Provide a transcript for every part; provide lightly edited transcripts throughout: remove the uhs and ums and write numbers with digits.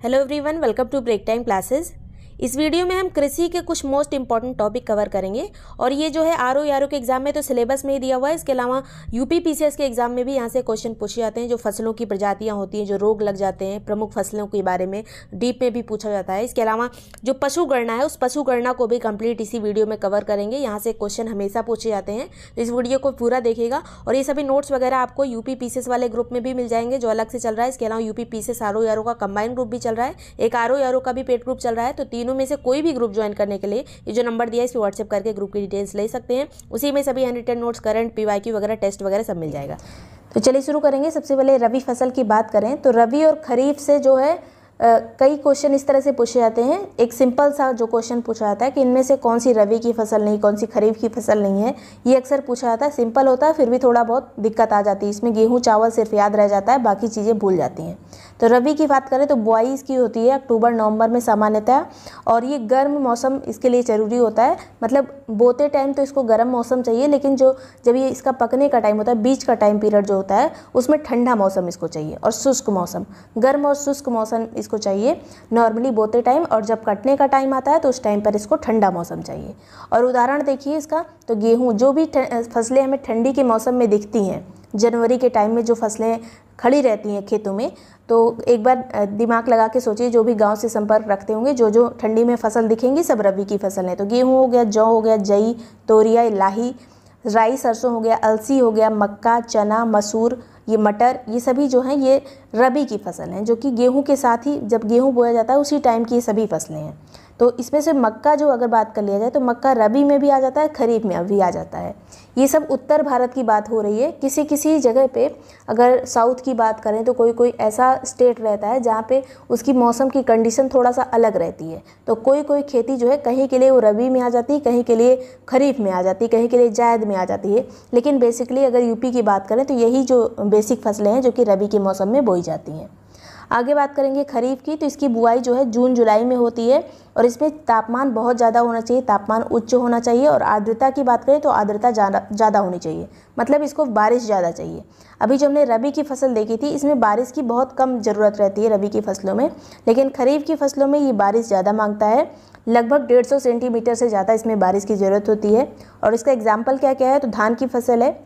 Hello everyone, welcome to break time classes. इस video में हम कृषि के कुछ मोस्ट इंपॉर्टेंट टॉपिक कवर करेंगे और ये जो है आरओ के एग्जाम में तो सिलेबस में ही दिया हुआ है। इसके अलावा यूपी पीसीएस के एग्जाम में भी यहाँ से क्वेश्चन पूछे जाते हैं। जो फसलों की प्रजातियाँ होती हैं, जो रोग लग जाते हैं, प्रमुख फसलों के बारे में डीप में भी पूछा जाता है। इसके अलावा जो पशु गणना है, उस पशु गणना को भी कंप्लीट इसी वीडियो में कवर करेंगे। यहाँ से क्वेश्चन हमेशा पूछे जाते हैं, तो इस वीडियो को पूरा देखिएगा। और ये सभी नोट्स वगैरह आपको यूपी पीसीएस वाले ग्रुप में भी मिल जाएंगे जो अलग से चल रहा है। इसके अलावा यूपी पीसीएस आरओ का कंबाइंड ग्रुप भी चल रहा है, एक आरओ का भी पेड ग्रुप चल रहा है। तो तीनों में से कोई भी ग्रुप ज्वाइन करने के लिए ये जो नंबर दिया है इस पर व्हाट्सएप करके ग्रुप की डिटेल्स ले सकते हैं। उसी में सभी hand written notes, current, PYQ वगैरह, टेस्ट वगैरह सब मिल जाएगा। तो चलिए शुरू करेंगे। सबसे पहले रबी फसल की बात करें तो रबी और खरीफ से जो है कई क्वेश्चन इस तरह से पूछे जाते हैं। एक सिंपल सा जो क्वेश्चन पूछा जाता है कि इनमें से कौन सी रबी की फसल नहीं, कौन सी खरीफ की फसल नहीं है, ये अक्सर पूछा जाता है। सिंपल होता है, फिर भी थोड़ा बहुत दिक्कत आ जाती है इसमें। गेहूँ चावल सिर्फ याद रह जाता है, बाकी चीज़ें भूल जाती हैं। तो रबी की बात करें तो बुआई इसकी होती है अक्टूबर नवंबर में सामान्यतः, और ये गर्म मौसम इसके लिए ज़रूरी होता है। मतलब बोते टाइम तो इसको गर्म मौसम चाहिए, लेकिन जब ये इसका पकने का टाइम होता है, बीच का टाइम पीरियड जो होता है, उसमें ठंडा मौसम इसको चाहिए और शुष्क मौसम, गर्म और शुष्क मौसम इसको चाहिए नॉर्मली बोते टाइम। और जब कटने का टाइम आता है तो उस टाइम पर इसको ठंडा मौसम चाहिए। और उदाहरण देखिए इसका, तो गेहूँ, जो भी फसलें हमें ठंडी के मौसम में दिखती हैं, जनवरी के टाइम में जो फसलें खड़ी रहती हैं खेतों में, तो एक बार दिमाग लगा के सोचिए, जो भी गांव से संपर्क रखते होंगे, जो जो ठंडी में फसल दिखेंगी सब रबी की फसल है। तो गेहूँ हो गया, जौ हो गया, जई, तोरिया, लाही, राई, सरसों हो गया, अलसी हो गया, मक्का, चना, मसूर, ये मटर, ये सभी जो हैं ये रबी की फसल हैं, जो कि गेहूं के साथ ही जब गेहूं बोया जाता है उसी टाइम की ये सभी फसलें हैं। तो इसमें से मक्का जो अगर बात कर लिया जाए तो मक्का रबी में भी आ जाता है, खरीफ में भी आ जाता है। ये सब उत्तर भारत की बात हो रही है। किसी किसी जगह पे अगर साउथ की बात करें तो कोई कोई ऐसा स्टेट रहता है जहाँ पे उसकी मौसम की कंडीशन थोड़ा सा अलग रहती है। तो कोई कोई खेती जो है कहीं के लिए वो रबी में आ जाती है, कहीं के लिए खरीफ में आ जाती है, कहीं के लिए जायद में आ जाती है। लेकिन बेसिकली अगर यूपी की बात करें तो यही जो बेसिक फसलें हैं जो कि रबी के मौसम में बोई जाती हैं। आगे बात करेंगे खरीफ की, तो इसकी बुआई जो है जून जुलाई में होती है और इसमें तापमान बहुत ज़्यादा होना चाहिए, तापमान उच्च होना चाहिए। और आर्द्रता की बात करें तो आर्द्रता ज़्यादा होनी चाहिए, मतलब इसको बारिश ज़्यादा चाहिए। अभी जो हमने रबी की फसल देखी थी इसमें बारिश की बहुत कम ज़रूरत रहती है रबी की फसलों में, लेकिन खरीफ की फसलों में ये बारिश ज़्यादा मांगता है। लगभग 150 सेंटीमीटर से ज़्यादा इसमें बारिश की ज़रूरत होती है। और इसका एग्जाम्पल क्या क्या है, तो धान की फसल है,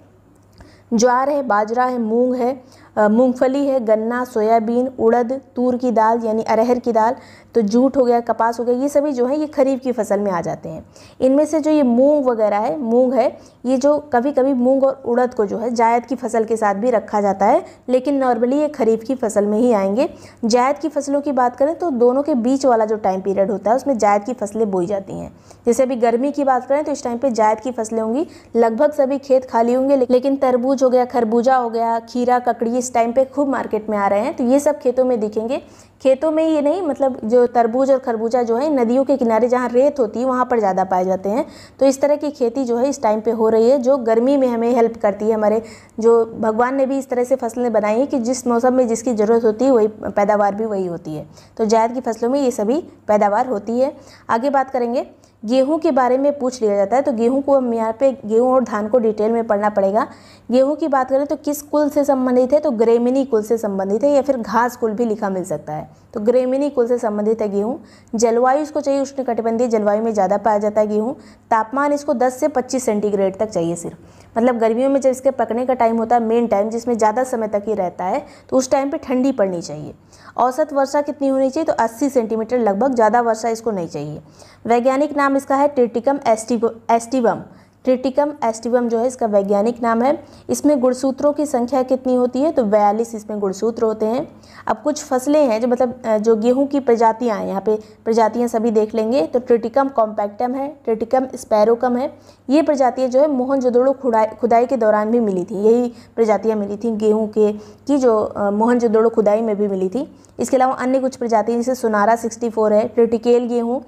ज्वार है, बाजरा है, मूंग है, मूंगफली है, गन्ना, सोयाबीन, उड़द, तूर की दाल यानी अरहर की दाल, तो जूट हो गया, कपास हो गया, ये सभी जो है ये खरीफ की फसल में आ जाते हैं। इनमें से जो ये मूंग वगैरह है, मूंग है, ये जो कभी कभी मूंग और उड़द को जो है जायद की फसल के साथ भी रखा जाता है, लेकिन नॉर्मली ये खरीफ की फसल में ही आएंगे। जायद की फसलों की बात करें तो दोनों के बीच वाला जो टाइम पीरियड होता है उसमें जायद की फसलें बोई जाती हैं। जैसे अभी गर्मी की बात करें तो इस टाइम पे जायद की फसलें होंगी, लगभग सभी खेत खाली होंगे, लेकिन तरबूज हो गया, खरबूजा हो गया, खीरा, ककड़ी इस टाइम पे खूब मार्केट में आ रहे हैं, तो ये सब खेतों में दिखेंगे। खेतों में ये नहीं, मतलब जो तरबूज और खरबूजा जो है नदियों के किनारे जहाँ रेत होती है वहाँ पर ज़्यादा पाए जाते हैं। तो इस तरह की खेती जो है इस टाइम पे हो रही है, जो गर्मी में हमें हेल्प करती है। हमारे जो भगवान ने भी इस तरह से फसलें बनाई हैं कि जिस मौसम में जिसकी ज़रूरत होती है वही पैदावार भी वही होती है। तो जायद की फसलों में ये सभी पैदावार होती है। आगे बात करेंगे गेहूं के बारे में पूछ लिया जाता है, तो गेहूं को हम यहाँ पे गेहूं और धान को डिटेल में पढ़ना पड़ेगा। गेहूं की बात करें तो किस कुल से संबंधित है, तो ग्रेमिनी कुल से संबंधित है, या फिर घास कुल भी लिखा मिल सकता है। तो ग्रेमिनी कुल से संबंधित है गेहूं। जलवायु इसको चाहिए उष्णकटिबंधीय जलवायु में ज़्यादा पाया जाता है गेहूँ। तापमान इसको 10 से 25 सेंटीग्रेड तक चाहिए सिर्फ, मतलब गर्मियों में जब इसके पकने का टाइम होता है, मेन टाइम जिसमें ज़्यादा समय तक ही रहता है, तो उस टाइम पर ठंडी पड़नी चाहिए। औसत वर्षा कितनी होनी चाहिए, तो 80 सेंटीमीटर लगभग, ज़्यादा वर्षा इसको नहीं चाहिए। वैज्ञानिक नाम इसका है ट्रिटिकम एस्टिवम। ट्रिटिकम एस्टिवम जो है इसका वैज्ञानिक नाम है। इसमें गुणसूत्रों की संख्या कितनी होती है, तो 42 इसमें गुणसूत्र होते हैं। अब कुछ फसलें हैं जो मतलब जो गेहूं की प्रजातियां हैं, यहाँ पे प्रजातियां सभी देख लेंगे। तो ट्रिटिकम कॉम्पैक्टम है, ट्रिटिकम स्पैरोकम है। ये प्रजातियां जो है मोहनजोदड़ो खुदाई के दौरान भी मिली थी, यही प्रजातियाँ मिली थी गेहूँ की जो मोहनजोदड़ो खुदाई में भी मिली थी। इसके अलावा अन्य कुछ प्रजातियाँ जैसे सोनारा 64 है, ट्रिटिकेल गेहूँ।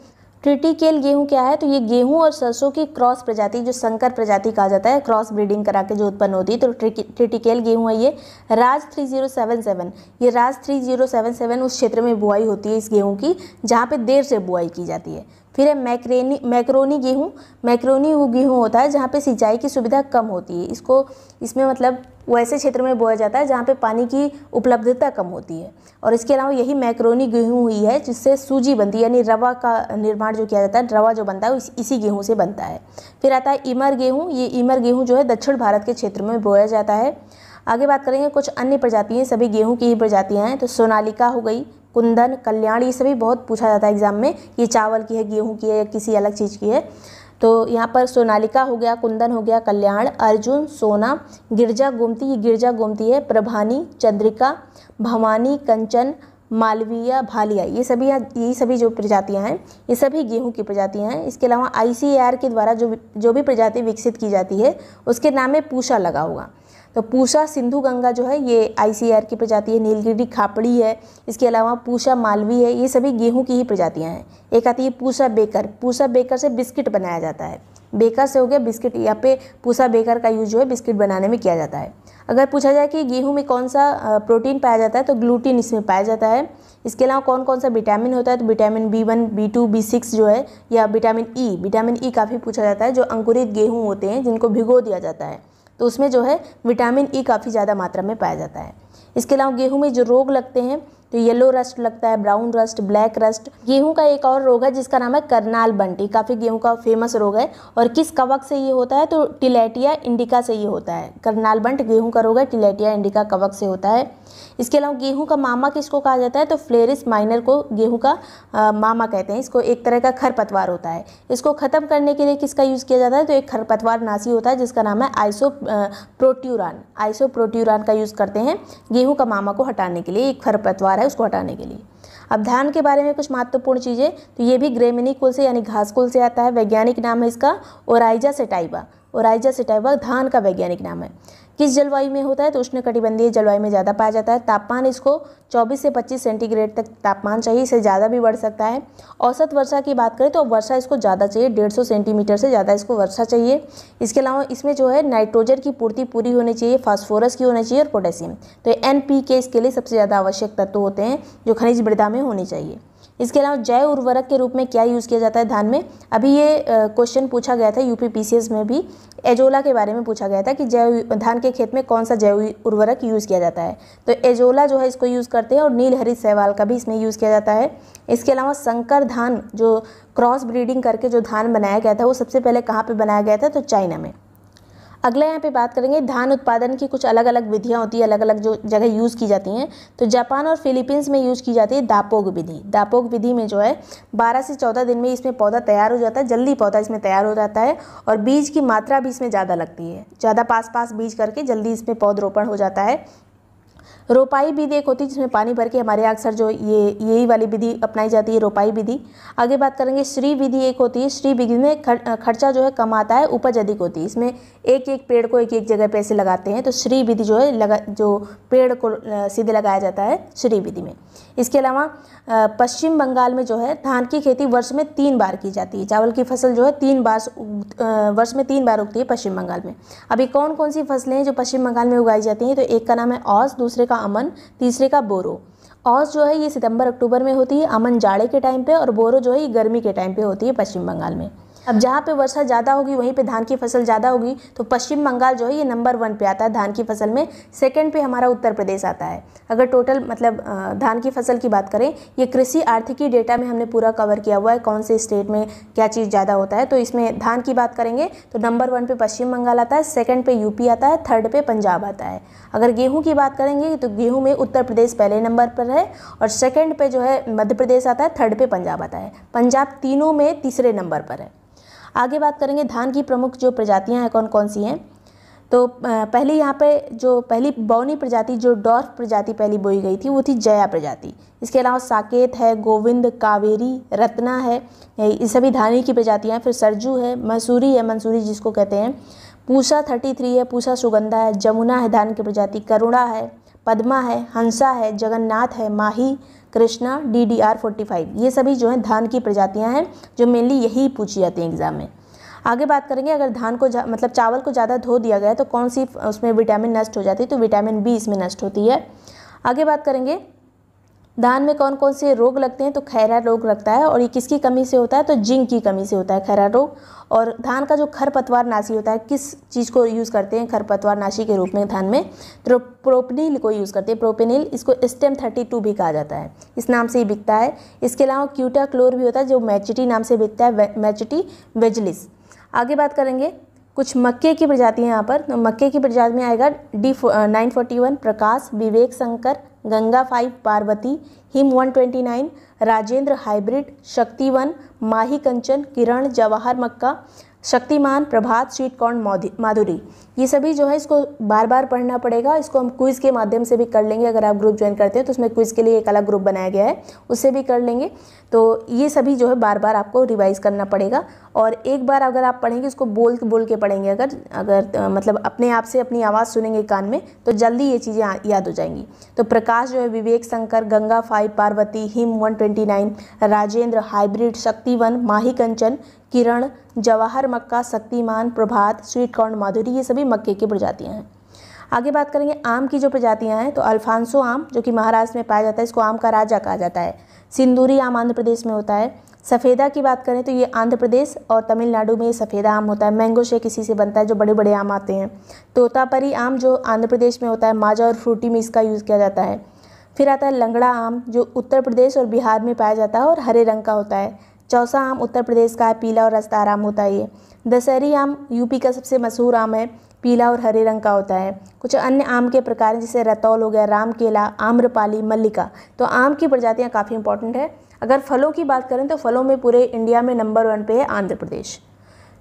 ट्रिटिकेल गेहूं क्या है, तो ये गेहूं और सरसों की क्रॉस प्रजाति, जो संकर प्रजाति कहा जाता है, क्रॉस ब्रीडिंग करा के जो उत्पन्न होती है, तो ट्रिटिकेल गेहूं है ये। राज 3077, ये राज 3077 उस क्षेत्र में बुआई होती है इस गेहूं की जहाँ पे देर से बुआई की जाती है। फिर है मैक्रोनी गेहूँ। मैक्रोनी वो गेहूँ होता है जहाँ पे सिंचाई की सुविधा कम होती है। इसमें मतलब वो ऐसे क्षेत्र में बोया जाता है जहाँ पे पानी की उपलब्धता कम होती है। और इसके अलावा यही मैक्रोनी गेहूँ हुई है जिससे सूजी बनती है, यानी रवा का निर्माण जो किया जाता है, रवा जो बनता है इसी गेहूँ से बनता है। फिर आता है इमर गेहूँ। ये इमर गेहूँ जो है दक्षिण भारत के क्षेत्र में बोया जाता है। आगे बात करेंगे कुछ अन्य प्रजातियाँ, सभी गेहूँ की ही प्रजातियाँ हैं। तो सोनालिका हो गई, कुंदन, कल्याण, ये सभी बहुत पूछा जाता है एग्जाम में, ये चावल की है, गेहूँ की है या किसी अलग चीज़ की है। तो यहाँ पर सोनालिका हो गया, कुंदन हो गया, कल्याण, अर्जुन, सोना, गिरजा गोमती, ये गिरजा गोमती है, प्रभानी, चंद्रिका, भवानी, कंचन, मालवीय, भालिया, ये सभी जो प्रजातियाँ हैं ये सभी गेहूं की प्रजातियाँ हैं। इसके अलावा ICAR के द्वारा जो भी प्रजाति विकसित की जाती है उसके नाम में पूषा लगा होगा। तो पूषा सिंधु गंगा जो है ये ICAR की प्रजाति है। नीलगिरी खापड़ी है, इसके अलावा पूषा मालवी है, ये सभी गेहूं की ही प्रजातियां हैं। एक आती है पूषा बेकर। पूषा बेकर से बिस्किट बनाया जाता है, बेकर से हो गया बिस्किट, यहाँ पे पूषा बेकर का यूज जो है बिस्किट बनाने में किया जाता है। अगर पूछा जाए कि गेहूं में कौन सा प्रोटीन पाया जाता है तो ग्लूटीन इसमें पाया जाता है। इसके अलावा कौन कौन सा विटामिन होता है तो विटामिन B1, B2, B6 जो है, या विटामिन E काफ़ी पूछा जाता है। जो अंकुरित गेहूँ होते हैं जिनको भिगो दिया जाता है तो उसमें जो है विटामिन E काफ़ी ज़्यादा मात्रा में पाया जाता है। इसके अलावा गेहूं में जो रोग लगते हैं तो येलो रस्ट लगता है, ब्राउन रस्ट, ब्लैक रस्ट। गेहूं का एक और रोग है जिसका नाम है करनाल बंटी, काफ़ी गेहूं का फेमस रोग है। और किस कवक से ये होता है तो टिलेटिया इंडिका से ये होता है। करनाल बंट गेहूं का रोग है, टिलेटिया इंडिका कवक से होता है। इसके अलावा गेहूं का मामा किसको कहा जाता है तो फ्लेरिस माइनर को गेहूं का मामा कहते हैं। इसको एक तरह का खरपतवार होता है। इसको ख़त्म करने के लिए किसका यूज़ किया जाता है तो एक खरपतवार नाशी होता है जिसका नाम है आइसोप्रोट्यूरान का यूज़ करते हैं गेहूं का मामा को हटाने के लिए। एक खरपतवार है उसको हटाने के लिए। अब धान के बारे में कुछ महत्वपूर्ण चीज़ें, तो ये भी ग्रेमिनी कुल से यानी घास कुल से आता है। वैज्ञानिक नाम है इसका ओराइजा सेटाइवा। ओराइजा सेटाइवा धान का वैज्ञानिक नाम है। किस जलवायु में होता है तो उष्णकटिबंधीय जलवायु में ज़्यादा पाया जाता है। तापमान इसको 24 से 25 सेंटीग्रेड तक तापमान चाहिए, इससे ज़्यादा भी बढ़ सकता है। औसत वर्षा की बात करें तो वर्षा इसको ज़्यादा चाहिए, 150 सेंटीमीटर से ज़्यादा इसको वर्षा चाहिए। इसके अलावा इसमें जो है नाइट्रोजन की पूर्ति पूरी होनी चाहिए, फास्फोरस की होनी चाहिए और पोटेशियम। तो NPK इसके लिए सबसे ज़्यादा आवश्यक तत्व होते हैं जो खनिज मृदा में होनी चाहिए। इसके अलावा जैव उर्वरक के रूप में क्या यूज़ किया जाता है धान में, अभी ये क्वेश्चन पूछा गया था UPPCS में भी। एजोला के बारे में पूछा गया था कि धान के खेत में कौन सा जैव उर्वरक यूज़ किया जाता है तो एजोला जो है इसको यूज़ करते हैं। और नील हरित शैवाल का भी इसमें यूज़ किया जाता है। इसके अलावा संकर धान जो क्रॉस ब्रीडिंग करके जो धान बनाया गया था वो सबसे पहले कहाँ पर बनाया गया था तो चाइना में। अगला यहाँ पे बात करेंगे धान उत्पादन की कुछ अलग अलग विधियाँ होती है, अलग अलग जो जगह यूज़ की जाती हैं। तो जापान और फिलीपींस में यूज़ की जाती है दापोग विधि। दापोग विधि में जो है 12 से 14 दिन में इसमें पौधा तैयार हो जाता है, जल्दी पौधा इसमें तैयार हो जाता है। और बीज की मात्रा भी इसमें ज़्यादा लगती है, ज़्यादा पास बीज करके जल्दी इसमें पौधरोपण हो जाता है। रोपाई विधि एक होती है जिसमें पानी भर के हमारे यहाँ अक्सर जो यही वाली विधि अपनाई जाती है, रोपाई विधि। आगे बात करेंगे श्री विधि एक होती है। श्री विधि में खर्चा जो है कम आता है, उपज अधिक होती है। इसमें एक एक पेड़ को एक एक जगह पे ऐसे लगाते हैं तो श्री विधि जो है जो पेड़ को सीधे लगाया जाता है श्री विधि में। इसके अलावा पश्चिम बंगाल में जो है धान की खेती वर्ष में 3 बार की जाती है। चावल की फसल जो है वर्ष में 3 बार उगती है पश्चिम बंगाल में। अभी कौन कौन सी फसलें हैं जो पश्चिम बंगाल में उगाई जाती हैं तो एक का नाम है औस, दूसरे का अमन, तीसरे का बोरो। औस जो है ये सितंबर अक्टूबर में होती है, अमन जाड़े के टाइम पे, और बोरो जो है ये गर्मी के टाइम पे होती है पश्चिम बंगाल में। अब जहाँ पे वर्षा ज़्यादा होगी वहीं पे धान की फसल ज़्यादा होगी तो पश्चिम बंगाल जो है ये नंबर 1 पे आता है धान की फसल में। सेकंड पे हमारा उत्तर प्रदेश आता है। अगर टोटल मतलब धान की फसल की बात करें, ये कृषि आर्थिकी डेटा में हमने पूरा कवर किया हुआ है कौन से स्टेट में क्या चीज़ ज़्यादा होता है। तो इसमें धान की बात करेंगे तो नंबर 1 पे पश्चिम बंगाल आता है, सेकंड पे UP आता है, थर्ड पे पंजाब आता है। अगर गेहूँ की बात करेंगे तो गेहूँ में उत्तर प्रदेश पहले नंबर पर है और सेकंड पे जो है मध्य प्रदेश आता है, थर्ड पे पंजाब आता है। पंजाब तीनों में तीसरे नंबर पर है। आगे बात करेंगे धान की प्रमुख जो प्रजातियां हैं कौन कौन सी हैं। तो पहले यहाँ पे जो पहली बौनी प्रजाति जो डॉर्फ प्रजाति पहली बोई गई थी वो थी जया प्रजाति। इसके अलावा साकेत है, गोविंद, कावेरी, रत्ना है, ये सभी धानी की प्रजातियाँ हैं। फिर सरजू है, मसूरी है, मंसूरी जिसको कहते हैं, पूषा 33 है, पूषा सुगंधा है, जमुना है धान की प्रजाति, करुणा है, पद्मा है, हंसा है, जगन्नाथ है, माही, कृष्णा, DDR 45, ये सभी जो हैं धान की प्रजातियां हैं जो मेनली यही पूछी जाती हैं एग्जाम में। आगे बात करेंगे अगर धान को मतलब चावल को ज़्यादा धो दिया गया तो कौन सी उसमें विटामिन नष्ट हो जाती है तो विटामिन B इसमें नष्ट होती है। आगे बात करेंगे धान में कौन कौन से रोग लगते हैं, तो खैरा रोग लगता है, और ये किसकी कमी से होता है, तो जिंक की कमी से होता है खैरा रोग। और धान का जो खरपतवार नाशी होता है, किस चीज़ को यूज़ करते हैं खरपतवार नाशी के रूप में धान में, तो प्रोपेनिल को यूज़ करते हैं, प्रोपेनिल। इसको स्टेम 32 भी कहा जाता है, इस नाम से ही बिकता है। इसके अलावा क्यूटाक्लोर भी होता है जो मैचिटी नाम से बिकता है, मैचिटी वेजिलिस। आगे बात करेंगे कुछ मक्के की प्रजातियाँ यहाँ पर। तो मक्के की प्रजाति में आएगा D941 प्रकाश, विवेक शंकर, गंगा 5 पार्वती, हिम 129, राजेंद्र हाइब्रिड, शक्तिवन, माही कंचन, किरण, जवाहर मक्का, शक्तिमान, प्रभात, स्वीट कॉर्न, माधुरी। ये सभी जो है इसको बार बार पढ़ना पड़ेगा। इसको हम क्विज़ के माध्यम से भी कर लेंगे, अगर आप ग्रुप ज्वाइन करते हैं तो उसमें क्विज़ के लिए एक अलग ग्रुप बनाया गया है, उससे भी कर लेंगे। तो ये सभी जो है बार बार आपको रिवाइज़ करना पड़ेगा। और एक बार अगर आप पढ़ेंगे इसको बोल के पढ़ेंगे, अगर मतलब अपने आप से अपनी आवाज़ सुनेंगे कान में, तो जल्दी ये चीज़ें याद हो जाएंगी। तो प्रकाश जो है विवेक शंकर, गंगा 5 पार्वती, हिम 129, राजेंद्र हाइब्रिड, शक्तिवन, माही कंचन, किरण, जवाहर मक्का, शक्तिमान, प्रभात, स्वीट कॉर्न, माधुरी, ये सभी मक्के की प्रजातियां हैं। आगे बात करेंगे आम की जो प्रजातियां हैं, तो अल्फांसो आम जो कि महाराष्ट्र में पाया जाता है, इसको आम का राजा कहा जाता है। सिंदूरी आम आंध्र प्रदेश में होता है। सफ़ेदा की बात करें तो ये आंध्र प्रदेश और तमिलनाडु में ये सफ़ेदा आम होता है। मैंगो शेक इसी से बनता है, जो बड़े बड़े आम आते हैं। तोतापरी आम जो आंध्र प्रदेश में होता है, माजा और फ्रूटी में इसका यूज़ किया जाता है। फिर आता है लंगड़ा आम जो उत्तर प्रदेश और बिहार में पाया जाता है और हरे रंग का होता है। चौसा आम उत्तर प्रदेश का है, पीला और रसदार आम होता है ये। दशहरी आम यूपी का सबसे मशहूर आम है, पीला और हरे रंग का होता है। कुछ अन्य आम के प्रकार जैसे रतौल हो गया, राम केला, आम्रपाली, मल्लिका। तो आम की प्रजातियाँ काफ़ी इंपॉर्टेंट है। अगर फलों की बात करें तो फलों में पूरे इंडिया में नंबर 1 पे है आंध्र प्रदेश।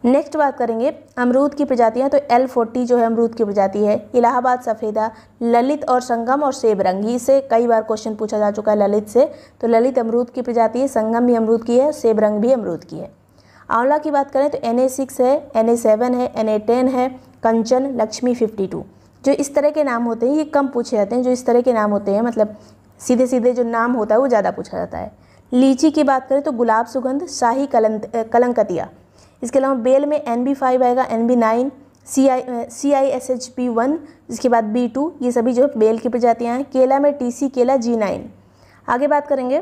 नेक्स्ट बात करेंगे अमरूद की प्रजातियाँ, तो L40 जो है अमरूद की प्रजाति है। इलाहाबाद सफ़ेदा, ललित और संगम और सेब रंगी, इससे कई बार क्वेश्चन पूछा जा चुका है ललित से। तो ललित अमरूद की प्रजाति है, संगम भी अमरूद की है, सेब रंग भी अमरूद की है। आंवला की बात करें तो NA6 है, NA7 है, NA10 है, कंचन, लक्ष्मी 52। जो इस तरह के नाम होते हैं ये कम पूछे जाते हैं, जो इस तरह के नाम होते हैं मतलब सीधे सीधे जो नाम होता है वो ज़्यादा पूछा जाता है। लीची की बात करें तो गुलाब सुगंध, शाही कलंकतिया। इसके अलावा बेल में NB5 आएगा, NB9, CISHP1, इसके बाद B2, ये सभी जो बेल की प्रजातियाँ हैं। केला में TC केला, G9। आगे बात करेंगे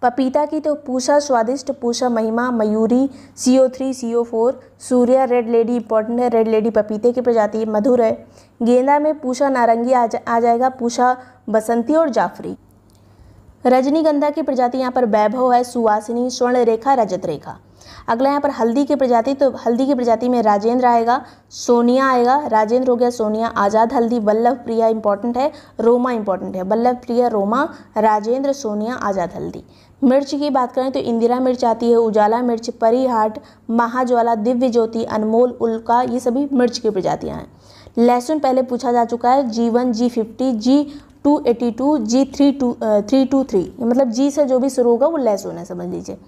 पपीता की, तो पूषा स्वादिष्ट, पूषा महिमा, Mayuri, CO3, CO4, Surya, red lady important है, रेड लेडी पपीते की प्रजाति मधुर है। गेंदा में पूषा नारंगी आ जाएगा, पूषा बसंती और जाफरी। रजनीगंधा की प्रजाति यहाँ पर वैभव है, सुवासिनी, स्वर्ण रेखा, रजत रेखा। अगला यहाँ पर हल्दी की प्रजाति, तो हल्दी की प्रजाति में राजेंद्र आएगा, सोनिया आएगा, राजेंद्र हो गया, सोनिया, आज़ाद हल्दी, वल्लभ प्रिया इंपॉर्टेंट है, रोमा इंपॉर्टेंट है, वल्लभ प्रिया, रोमा, राजेंद्र, सोनिया, आज़ाद हल्दी। मिर्च की बात करें तो इंदिरा मिर्च आती है, उजाला मिर्च, परिहाट, महाज्वाला, दिव्य ज्योति, अनमोल, उल्का, ये सभी मिर्च की प्रजातियाँ हैं। लहसुन पहले पूछा जा चुका है, G1, G50, G282, G323, मतलब G से जो भी शुरू होगा वो लहसुन है, समझ लीजिए।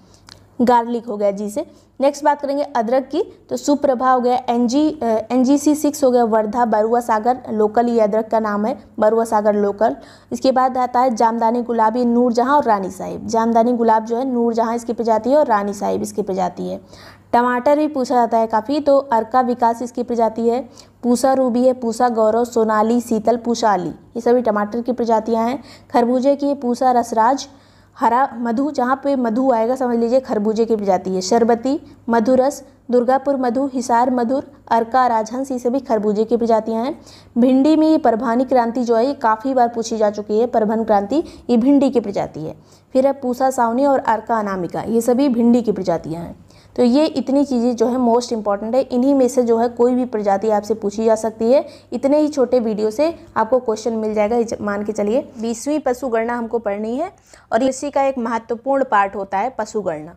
गार्लिक हो गया जी से। नेक्स्ट बात करेंगे अदरक की, तो सुप्रभा हो गया, NGC6 हो गया, वर्धा, बरुआ सागर लोकल, ये अदरक का नाम है, बरुआ सागर लोकल। इसके बाद आता है जामदानी गुलाब, ये नूरजहां और रानी साहिब। जामदानी गुलाब जो है नूरजहां इसकी प्रजाति है और रानी साहिब इसकी प्रजाति है। टमाटर भी पूछा जाता है काफ़ी, तो अर्का विकास इसकी प्रजाति है। पूसा रूबी है, पूसा गौरव, सोनाली, शीतल, पूसा अली, ये सभी टमाटर की प्रजातियाँ हैं। खरबूजे की पूसा रसराज, हरा मधु, जहाँ पे मधु आएगा समझ लीजिए खरबूजे की प्रजाति है। शरबती, मधुरस, दुर्गापुर मधु, हिसार मधुर, अर्का, राजहंस, ये सभी खरबूजे की प्रजातियाँ हैं। भिंडी में ये परभानी क्रांति जो है ये काफ़ी बार पूछी जा चुकी है, परभन क्रांति, ये भिंडी की प्रजाति है। फिर है पूसा सावनी और अर्का अनामिका, ये सभी भिंडी की प्रजातियाँ हैं। तो ये इतनी चीज़ें जो है मोस्ट इंपॉर्टेंट है, इन्हीं में से जो है कोई भी प्रजाति आपसे पूछी जा सकती है। इतने ही छोटे वीडियो से आपको क्वेश्चन मिल जाएगा, मान के चलिए। 20वीं पशुगणना हमको पढ़नी है और इसी का एक महत्वपूर्ण पार्ट होता है पशुगणना।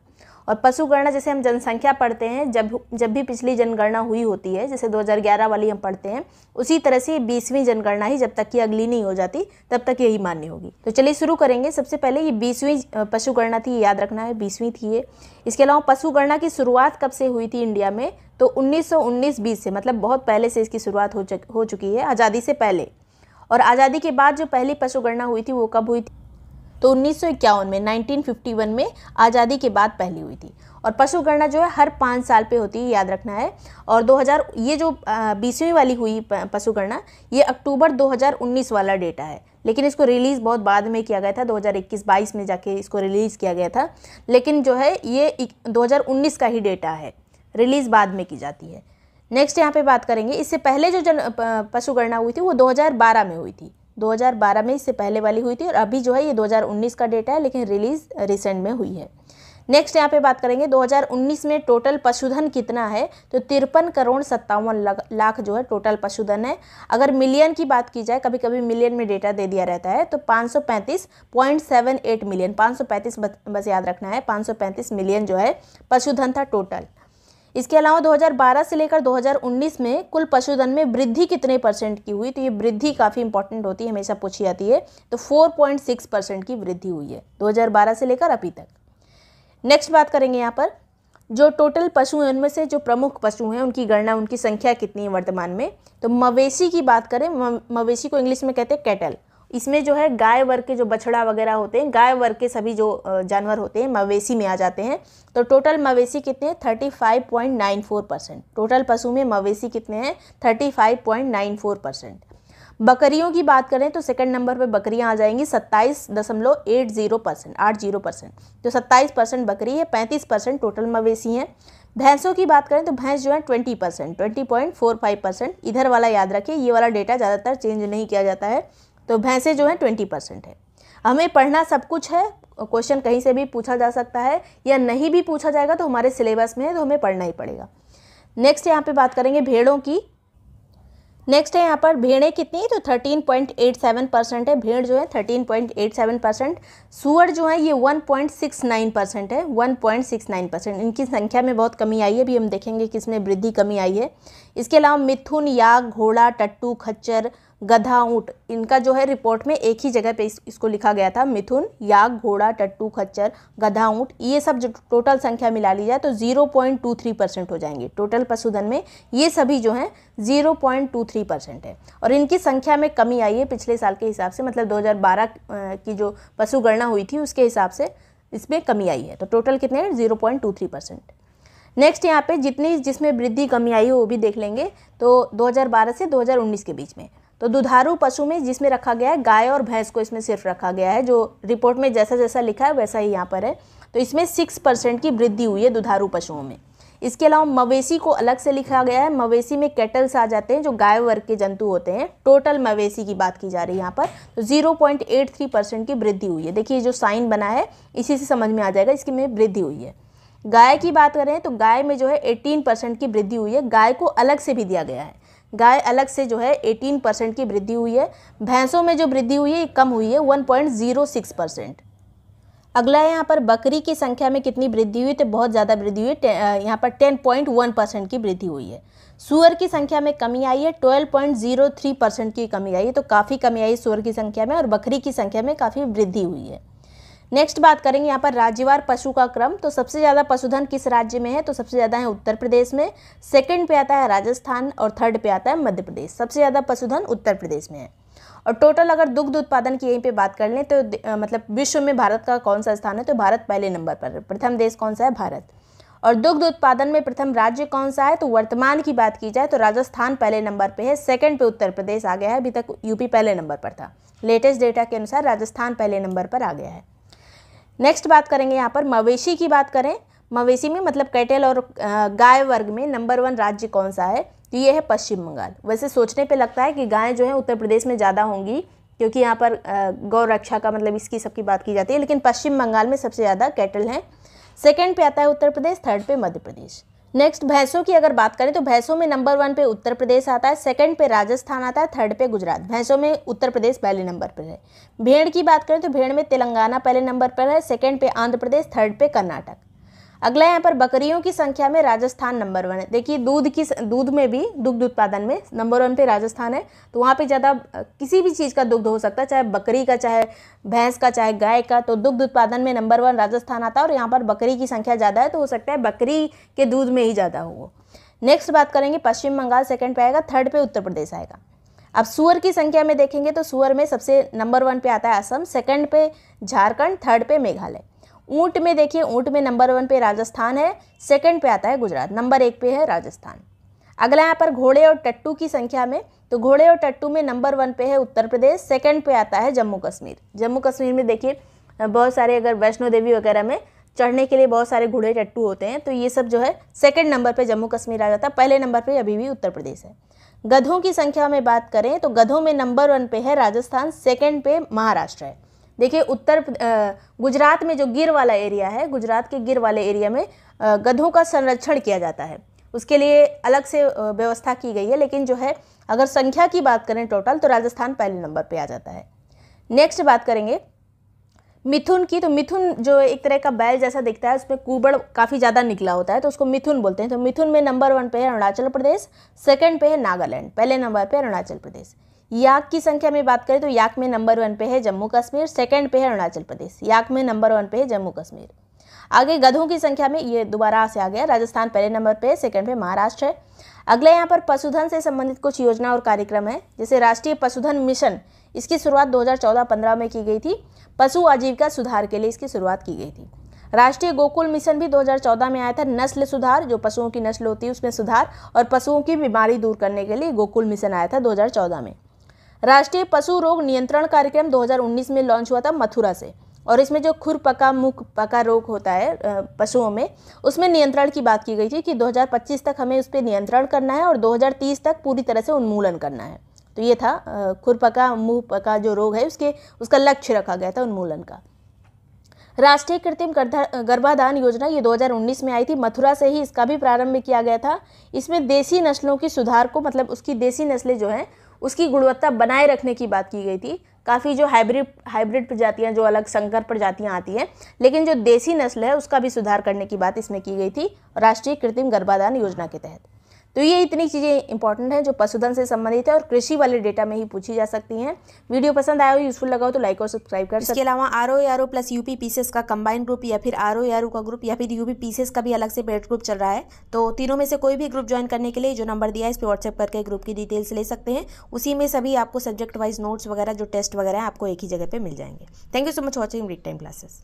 और पशुगणना जैसे हम जनसंख्या पढ़ते हैं, जब भी पिछली जनगणना हुई होती है, जैसे 2011 वाली हम पढ़ते हैं, उसी तरह से 20वीं जनगणना ही जब तक कि अगली नहीं हो जाती तब तक यही मान्य होगी। तो चलिए शुरू करेंगे। सबसे पहले ये 20वीं पशुगणना थी, याद रखना है 20वीं थी ये। इसके अलावा पशुगणना की शुरुआत कब से हुई थी इंडिया में, तो 1919-20 से, मतलब बहुत पहले से इसकी शुरुआत हो चुकी है, आज़ादी से पहले। और आज़ादी के बाद जो पहली पशुगणना हुई थी वो कब हुई थी, तो 1951 में, 1951 में आज़ादी के बाद पहली हुई थी। और पशुगणना जो है हर 5 साल पे होती है, याद रखना है। और 2000 ये जो 20वीं वाली हुई पशुगणना, ये अक्टूबर 2019 वाला डेटा है। लेकिन इसको रिलीज़ बहुत बाद में किया गया था, 2021-22 में जाके इसको रिलीज़ किया गया था। लेकिन जो है ये 2019 का ही डेटा है, रिलीज़ बाद में की जाती है। नेक्स्ट यहाँ पे बात करेंगे, इससे पहले जो पशु गणना हुई थी वो 2012 में हुई थी, 2012 में इससे पहले वाली हुई थी, और अभी जो है ये 2019 का डेटा है, लेकिन रिलीज़ रिसेंट में हुई है। नेक्स्ट यहाँ पे बात करेंगे 2019 में टोटल पशुधन कितना है, तो 53,57,00,000 जो है टोटल पशुधन है। अगर मिलियन की बात की जाए, कभी कभी मिलियन में डेटा दे दिया रहता है, तो 535.78 मिलियन, 535 बस याद रखना है, 535 मिलियन जो है पशुधन था टोटल। इसके अलावा 2012 से लेकर 2019 में कुल पशुधन में वृद्धि कितने परसेंट की हुई, तो ये वृद्धि काफ़ी इंपॉर्टेंट होती है, हमेशा पूछी जाती है, तो 4.6% की वृद्धि हुई है 2012 से लेकर अभी तक। नेक्स्ट बात करेंगे यहाँ पर जो टोटल पशु हैं उनमें से जो प्रमुख पशु हैं उनकी गणना, उनकी संख्या कितनी है वर्तमान में, तो मवेशी की बात करें, मवेशी को इंग्लिश में कहते हैं कैटल। इसमें जो है गाय वर्ग के जो बछड़ा वगैरह होते हैं, गाय वर्ग के सभी जो जानवर होते हैं मवेशी में आ जाते हैं। तो टोटल मवेशी कितने हैं, 35.94%। टोटल पशु में मवेशी कितने हैं, 35.94%। बकरियों की बात करें तो सेकंड नंबर पे बकरियां आ जाएंगी 27.80%, 80%। तो 27% बकरी है, 35% टोटल मवेशी हैं। भैंसों की बात करें तो भैंस जो है 20%, 20.45%। इधर वाला याद रखिए, ये वाला डेटा ज़्यादातर चेंज नहीं किया जाता है, तो भैंसें जो हैं 20% है। हमें पढ़ना सब कुछ है, क्वेश्चन कहीं से भी पूछा जा सकता है या नहीं भी पूछा जाएगा, तो हमारे सिलेबस में है, तो हमें पढ़ना ही पड़ेगा। नेक्स्ट यहाँ पे बात करेंगे भेड़ों की। नेक्स्ट है यहाँ पर भेड़ें कितनी है, तो 13.87% है, भेड़ जो है 13.87%। सूअर जो है ये 1.69% है, 1.69%। इनकी संख्या में बहुत कमी आई है, अभी हम देखेंगे कि इसमें वृद्धि कमी आई है। इसके अलावा मिथुन, याक, घोड़ा, टट्टू, खच्चर, गधा, ऊँट, इनका जो है रिपोर्ट में एक ही जगह पे इसको लिखा गया था, मिथुन, याक, घोड़ा, टट्टू, खच्चर, गधा, ऊँट, ये सब जो टोटल संख्या मिला ली जाए तो 0.23% हो जाएंगे। टोटल पशुधन में ये सभी जो हैं 0.23% है, और इनकी संख्या में कमी आई है पिछले साल के हिसाब से, मतलब 2012 की जो पशु गणना हुई थी उसके हिसाब से इसमें कमी आई है। तो टोटल कितने हैं, 0.23%। नेक्स्ट यहाँ पे जिसमें वृद्धि कमी आई है वो भी देख लेंगे, तो 2012 से 2019 के बीच में। तो दुधारू पशु में जिसमें रखा गया है गाय और भैंस को इसमें सिर्फ रखा गया है, जो रिपोर्ट में जैसा जैसा लिखा है वैसा ही यहाँ पर है। तो इसमें 6% की वृद्धि हुई है दुधारू पशुओं में। इसके अलावा मवेशी को अलग से लिखा गया है, मवेशी में कैटल्स आ जाते हैं जो गाय वर्ग के जंतु होते हैं। टोटल मवेशी की बात की जा रही है यहाँ पर, तो 0.83% की वृद्धि हुई है। देखिए जो साइन बना है इसी से समझ में आ जाएगा इसकी में वृद्धि हुई है। गाय की बात करें तो गाय में जो है 18% की वृद्धि हुई है, गाय को अलग से भी दिया गया है, गाय अलग से जो है 18% की वृद्धि हुई है। भैंसों में जो वृद्धि हुई है कम हुई है, 1.06%। अगला है यहाँ पर बकरी की संख्या में कितनी वृद्धि हुई, तो बहुत ज़्यादा वृद्धि हुई है, यहाँ पर 10.1% की वृद्धि हुई है। सूअर की संख्या में कमी आई है, 12.03% की कमी आई है, तो काफ़ी कमी आई सूअर की संख्या में, और बकरी की संख्या में काफ़ी वृद्धि हुई है। नेक्स्ट बात करेंगे यहाँ पर राज्यवार पशु का क्रम, तो सबसे ज़्यादा पशुधन किस राज्य में है, तो सबसे ज़्यादा है उत्तर प्रदेश में, सेकंड पे आता है राजस्थान, और थर्ड पे आता है मध्य प्रदेश। सबसे ज़्यादा पशुधन उत्तर प्रदेश में है। और टोटल अगर दुग्ध उत्पादन की यहीं पे बात कर लें तो मतलब विश्व में भारत का कौन सा स्थान है, तो भारत पहले नंबर पर है। प्रथम देश कौन सा है, भारत। और दुग्ध उत्पादन में प्रथम राज्य कौन सा है, तो वर्तमान की बात की जाए तो राजस्थान पहले नंबर पे है, सेकंड पे उत्तर प्रदेश आ गया है, अभी तक यूपी पहले नंबर पर था। लेटेस्ट डेटा के अनुसार राजस्थान पहले नंबर पर आ गया है। नेक्स्ट बात करेंगे यहाँ पर मवेशी की बात करें, मवेशी में मतलब कैटल और गाय वर्ग में नंबर 1 राज्य कौन सा है, तो ये है पश्चिम बंगाल। वैसे सोचने पे लगता है कि गाय जो है उत्तर प्रदेश में ज़्यादा होंगी, क्योंकि यहाँ पर गौ रक्षा का मतलब इसकी सबकी बात की जाती है, लेकिन पश्चिम बंगाल में सबसे ज़्यादा कैटल हैं। सेकंड पे आता है उत्तर प्रदेश, थर्ड पे मध्य प्रदेश। नेक्स्ट भैंसों की अगर बात करें तो भैंसों में नंबर 1 पे उत्तर प्रदेश आता है, सेकंड पे राजस्थान आता है, थर्ड पे गुजरात। भैंसों में उत्तर प्रदेश पहले नंबर पर है। भेड़ की बात करें तो भेड़ में तेलंगाना पहले नंबर पर है, सेकंड पे आंध्र प्रदेश, थर्ड पे कर्नाटक। अगला यहाँ पर बकरियों की संख्या में राजस्थान नंबर 1 है। देखिए दूध में भी दुग्ध उत्पादन में नंबर 1 पे राजस्थान है, तो वहाँ पे ज़्यादा किसी भी चीज़ का दुग्ध हो सकता है, चाहे बकरी का, चाहे भैंस का, चाहे गाय का। तो दुग्ध उत्पादन में नंबर 1 राजस्थान आता है, और यहाँ पर बकरी की संख्या ज़्यादा है, तो हो सकता है बकरी के दूध में ही ज़्यादा हो। नेक्स्ट बात करेंगे पश्चिम बंगाल सेकंड पे आएगा, थर्ड पे उत्तर प्रदेश आएगा। अब सूअर की संख्या में देखेंगे तो सूअर में सबसे नंबर 1 पे आता है असम, सेकंड पे झारखंड, थर्ड पे मेघालय। ऊँट में देखिए, ऊँट में नंबर 1 पे राजस्थान है, सेकंड पे आता है गुजरात, नंबर 1 पे है राजस्थान। अगला यहाँ पर घोड़े और टट्टू की संख्या में, तो घोड़े और टट्टू में नंबर 1 पे है उत्तर प्रदेश, सेकंड पे आता है जम्मू कश्मीर। जम्मू कश्मीर में देखिए बहुत सारे, अगर वैष्णो देवी वगैरह में चढ़ने के लिए बहुत सारे घोड़े टट्टू होते हैं, तो ये सब जो है सेकंड नंबर पे जम्मू कश्मीर आ जाता है, पहले नंबर पे अभी भी उत्तर प्रदेश है। गधों की संख्या में बात करें तो गधों में नंबर 1 पे है राजस्थान, सेकंड पे महाराष्ट्र है। देखिए गुजरात में जो गिर वाला एरिया है, गुजरात के गिर वाले एरिया में गधों का संरक्षण किया जाता है, उसके लिए अलग से व्यवस्था की गई है, लेकिन जो है अगर संख्या की बात करें टोटल तो राजस्थान पहले नंबर पे आ जाता है। नेक्स्ट बात करेंगे मिथुन की, तो मिथुन जो एक तरह का बैल जैसा दिखता है, उसमें कुबड़ काफ़ी ज़्यादा निकला होता है, तो उसको मिथुन बोलते हैं। तो मिथुन में नंबर 1 पे है अरुणाचल प्रदेश, सेकंड पे है नागालैंड, पहले नंबर पे अरुणाचल प्रदेश। याक की संख्या में बात करें तो याक में नंबर 1 पे है जम्मू कश्मीर, सेकंड पे है अरुणाचल प्रदेश। याक में नंबर 1 पे है जम्मू कश्मीर। आगे गधों की संख्या में ये दोबारा से आ गया, राजस्थान पहले नंबर पे, सेकंड पे महाराष्ट्र है। अगले यहाँ पर पशुधन से संबंधित कुछ योजना और कार्यक्रम है, जैसे राष्ट्रीय पशुधन मिशन, इसकी शुरुआत 2014-15 में की गई थी, पशु आजीविका सुधार के लिए इसकी शुरुआत की गई थी। राष्ट्रीय गोकुल मिशन भी 2014 में आया था, नस्ल सुधार, जो पशुओं की नस्ल होती है उसमें सुधार और पशुओं की बीमारी दूर करने के लिए गोकुल मिशन आया था 2014 में। राष्ट्रीय पशु रोग नियंत्रण कार्यक्रम 2019 में लॉन्च हुआ था मथुरा से, और इसमें जो खुरपका मुख पका रोग होता है पशुओं में, उसमें नियंत्रण की बात की गई थी कि 2025 तक हमें उस पर नियंत्रण करना है और 2030 तक पूरी तरह से उन्मूलन करना है। तो ये था खुरपका मुंह पका जो रोग है उसका लक्ष्य रखा गया था उन्मूलन का। राष्ट्रीय कृत्रिम गर्भाधान योजना ये 2019 में आई थी, मथुरा से ही इसका भी प्रारंभ किया गया था। इसमें देसी नस्लों की सुधार को, मतलब उसकी देसी नस्लें जो हैं उसकी गुणवत्ता बनाए रखने की बात की गई थी। काफ़ी जो हाइब्रिड प्रजातियां, जो अलग संकर प्रजातियां आती हैं, लेकिन जो देसी नस्ल है उसका भी सुधार करने की बात इसमें की गई थी राष्ट्रीय कृत्रिम गर्भाधान योजना के तहत। तो ये इतनी चीज़ें इंपॉर्टेंट हैं जो पशुधन से संबंधित है और कृषि वाले डेटा में ही पूछी जा सकती हैं। वीडियो पसंद आया हो, यूजफुल लगा हो तो लाइक और सब्सक्राइब कर सकते हैं। इसके अलावा आरओ प्लस यूपी पीसीएस का कंबाइंड ग्रुप, या फिर आरओ का ग्रुप, या फिर यूपी पीसीएस का भी अलग से पेड ग्रुप चल रहा है। तो तीनों में से कोई भी ग्रुप ज्वाइन करने के लिए जो नंबर दिया है इस पर व्हाट्सएप करके ग्रुप की डिटेल्स ले सकते हैं। उसी में सभी आपको सब्जेक्ट वाइज नोट्स वगैरह, जो टेस्ट वगैरह है, आपको एक ही जगह पर मिल जाएंगे। Thank you so much watching break time classes.